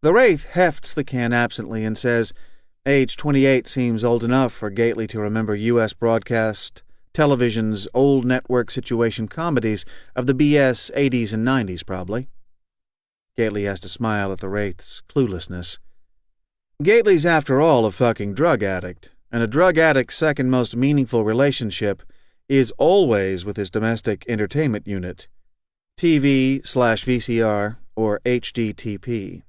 The Wraith hefts the can absently and says, age 28 seems old enough for Gately to remember U.S. broadcast television's old network situation comedies of the BS 80s and 90s, probably. Gately has to smile at the Wraith's cluelessness. Gately's, after all, a fucking drug addict, and a drug addict's second most meaningful relationship is always with his domestic entertainment unit, TV/VCR or HDTP.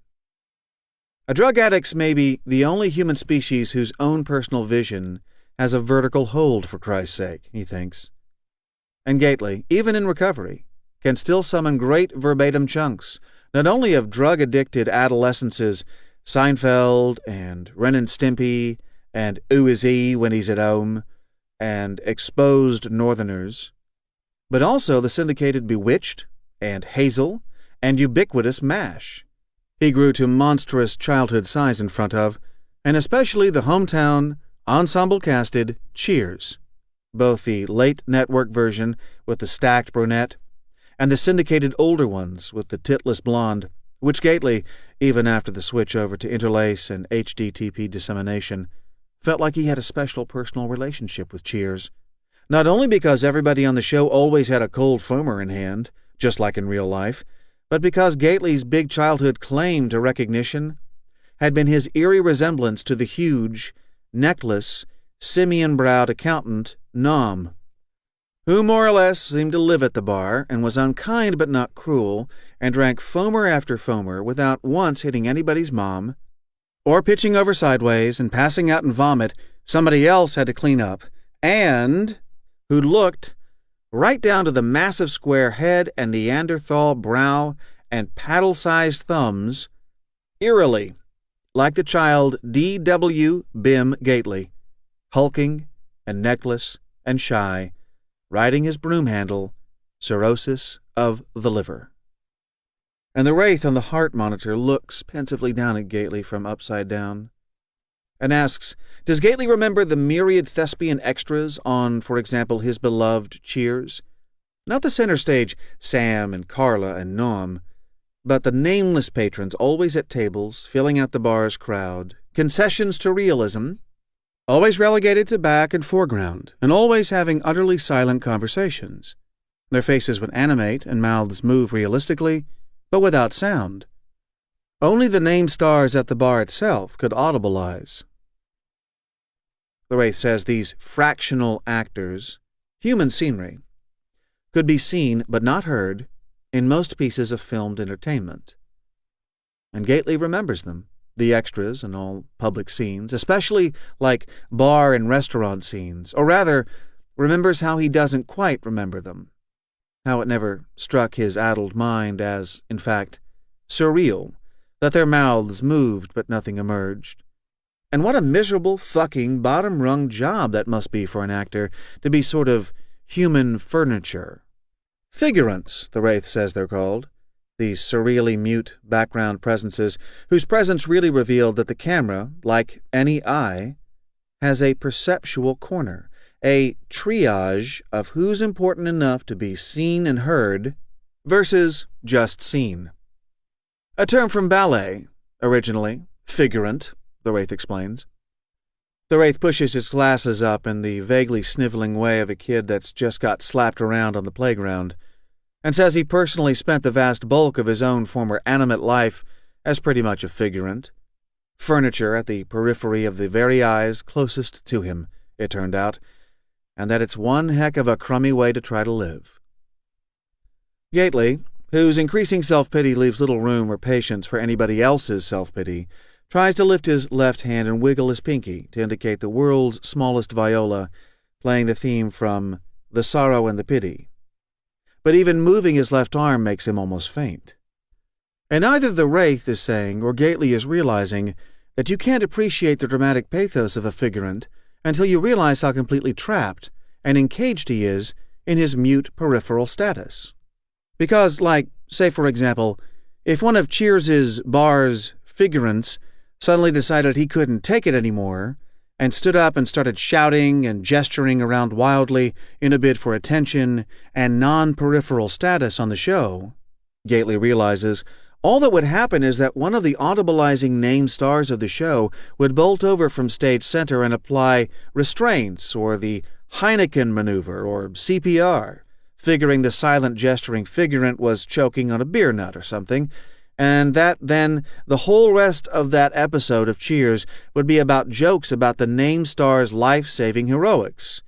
A drug addict's may be the only human species whose own personal vision has a vertical hold, for Christ's sake, he thinks. And Gately, even in recovery, can still summon great verbatim chunks, not only of drug-addicted adolescences Seinfeld and Ren and Stimpy and Ooh Is He when he's at home and exposed Northerners, but also the syndicated Bewitched and Hazel and ubiquitous MASH. He grew to monstrous childhood size in front of, and especially the hometown, ensemble-casted Cheers, both the late network version with the stacked brunette and the syndicated older ones with the titless blonde, which Gately, even after the switch over to interlace and HDTP dissemination, felt like he had a special personal relationship with Cheers, not only because everybody on the show always had a cold foamer in hand, just like in real life, but because Gately's big childhood claim to recognition had been his eerie resemblance to the huge, neckless, simian-browed accountant Norm, who more or less seemed to live at the bar and was unkind but not cruel, and drank foamer after foamer without once hitting anybody's mom, or pitching over sideways and passing out in vomit somebody else had to clean up, and who looked right down to the massive square head and Neanderthal brow and paddle-sized thumbs, eerily like the child D.W. Bim Gately, hulking and necklace and shy, riding his broom handle, cirrhosis of the liver. And the Wraith on the heart monitor looks pensively down at Gately from upside down and asks, does Gately remember the myriad thespian extras on, for example, his beloved Cheers? Not the center stage Sam and Carla and Norm, but the nameless patrons always at tables, filling out the bar's crowd, concessions to realism, always relegated to back and foreground, and always having utterly silent conversations. Their faces would animate and mouths move realistically, but without sound. Only the named stars at the bar itself could audibilize. The Wraith says these fractional actors, human scenery, could be seen but not heard in most pieces of filmed entertainment. And Gately remembers them, the extras and all public scenes, especially like bar and restaurant scenes, or rather, remembers how he doesn't quite remember them, how it never struck his addled mind as, in fact, surreal, that their mouths moved but nothing emerged. And what a miserable fucking bottom-rung job that must be for an actor to be sort of human furniture. Figurants, the Wraith says they're called, these surreally mute background presences whose presence really revealed that the camera, like any eye, has a perceptual corner, a triage of who's important enough to be seen and heard versus just seen. A term from ballet, originally, figurant, the Wraith explains. The Wraith pushes his glasses up in the vaguely sniveling way of a kid that's just got slapped around on the playground, and says he personally spent the vast bulk of his own former animate life as pretty much a figurant. Furniture at the periphery of the very eyes closest to him, it turned out, and that it's one heck of a crummy way to try to live. Gately, whose increasing self-pity leaves little room or patience for anybody else's self-pity, tries to lift his left hand and wiggle his pinky to indicate the world's smallest viola, playing the theme from The Sorrow and the Pity. But even moving his left arm makes him almost faint. And either the Wraith is saying or Gately is realizing that you can't appreciate the dramatic pathos of a figurant until you realize how completely trapped and encaged he is in his mute peripheral status. Because, like, say for example, if one of Cheers's bar's figurants suddenly decided he couldn't take it anymore and stood up and started shouting and gesturing around wildly in a bid for attention and non-peripheral status on the show, Gately realizes All that would happen is that one of the audibilizing named stars of the show would bolt over from stage center and apply restraints or the Heineken maneuver or CPR, figuring the silent gesturing figurant was choking on a beer nut or something, and that then the whole rest of that episode of Cheers would be about jokes about the named star's life-saving heroics,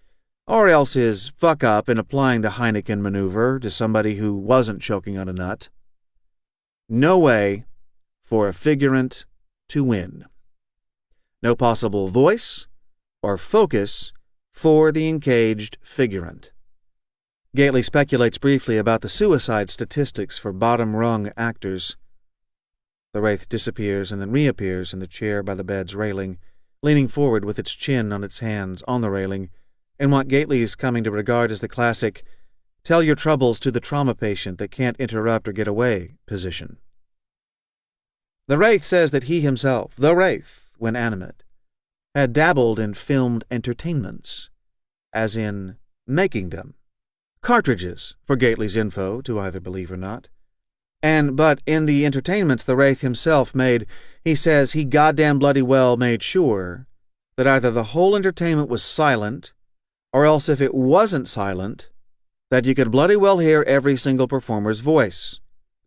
or else his fuck-up in applying the Heineken maneuver to somebody who wasn't choking on a nut. No way for a figurant to win. No possible voice or focus for the encaged figurant. Gately speculates briefly about the suicide statistics for bottom-rung actors. The Wraith disappears and then reappears in the chair by the bed's railing, leaning forward with its chin on its hands on the railing, in what Gately's coming to regard as the classic tell your troubles to the trauma patient that can't interrupt or get away position. The Wraith says that he himself, the Wraith, when animate, had dabbled in filmed entertainments, as in making them. Cartridges, for Gately's info, to either believe or not. But in the entertainments the Wraith himself made, he says he goddamn bloody well made sure that either the whole entertainment was silent, or else if it wasn't silent, that you could bloody well hear every single performer's voice,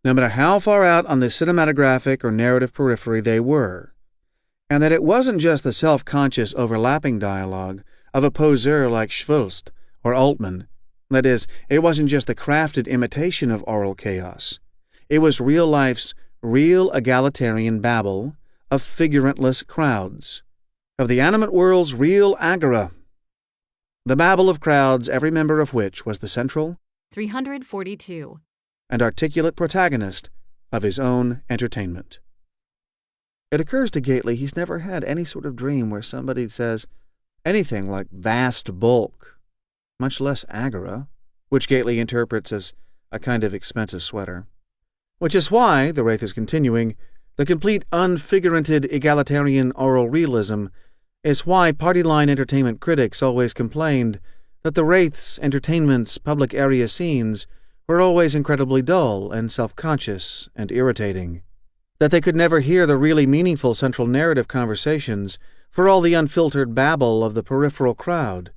no matter how far out on the cinematographic or narrative periphery they were, and that it wasn't just the self-conscious overlapping dialogue of a poseur like Schwulst or Altman. That is, it wasn't just the crafted imitation of oral chaos. It was real life's real egalitarian babble of figurantless crowds, of the animate world's real agora. The babble of crowds, every member of which was the central 342 and articulate protagonist of his own entertainment. It occurs to Gately he's never had any sort of dream where somebody says anything like vast bulk, much less agora, which Gately interprets as a kind of expensive sweater. Which is why, the Wraith is continuing, the complete unfiguranted egalitarian oral realism is why party-line entertainment critics always complained that the Wraith's entertainment's public area scenes were always incredibly dull and self-conscious and irritating, that they could never hear the really meaningful central narrative conversations for all the unfiltered babble of the peripheral crowd,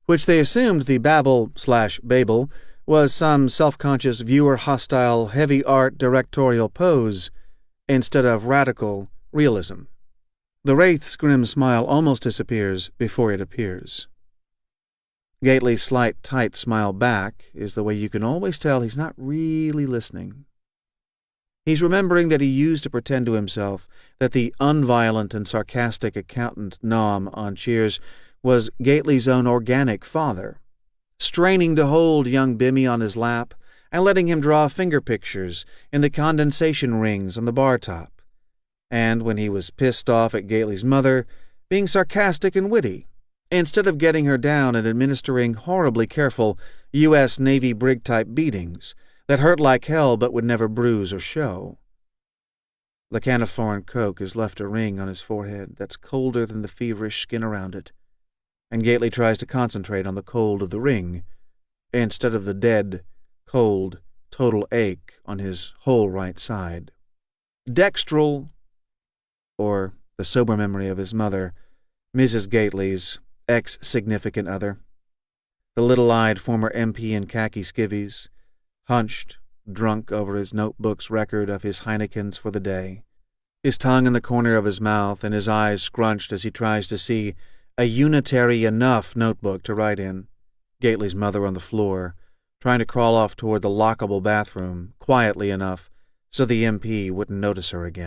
which they assumed the babble/babel was some self-conscious viewer-hostile heavy art directorial pose instead of radical realism. The Wraith's grim smile almost disappears before it appears. Gately's slight, tight smile back is the way you can always tell he's not really listening. He's remembering that he used to pretend to himself that the unviolent and sarcastic accountant Nom on Cheers was Gately's own organic father, straining to hold young Bimmy on his lap and letting him draw finger pictures in the condensation rings on the bar top, and when he was pissed off at Gately's mother, being sarcastic and witty, instead of getting her down and administering horribly careful U.S. Navy brig-type beatings that hurt like hell but would never bruise or show. The can of foreign coke has left a ring on his forehead that's colder than the feverish skin around it, and Gately tries to concentrate on the cold of the ring, instead of the dead, cold, total ache on his whole right side. Dextral, or the sober memory of his mother, Mrs. Gately's ex-significant other, the little-eyed former MP in khaki skivvies, hunched, drunk over his notebook's record of his Heinekens for the day, his tongue in the corner of his mouth and his eyes scrunched as he tries to see a unitary enough notebook to write in. Gately's mother on the floor, trying to crawl off toward the lockable bathroom, quietly enough so the MP wouldn't notice her again.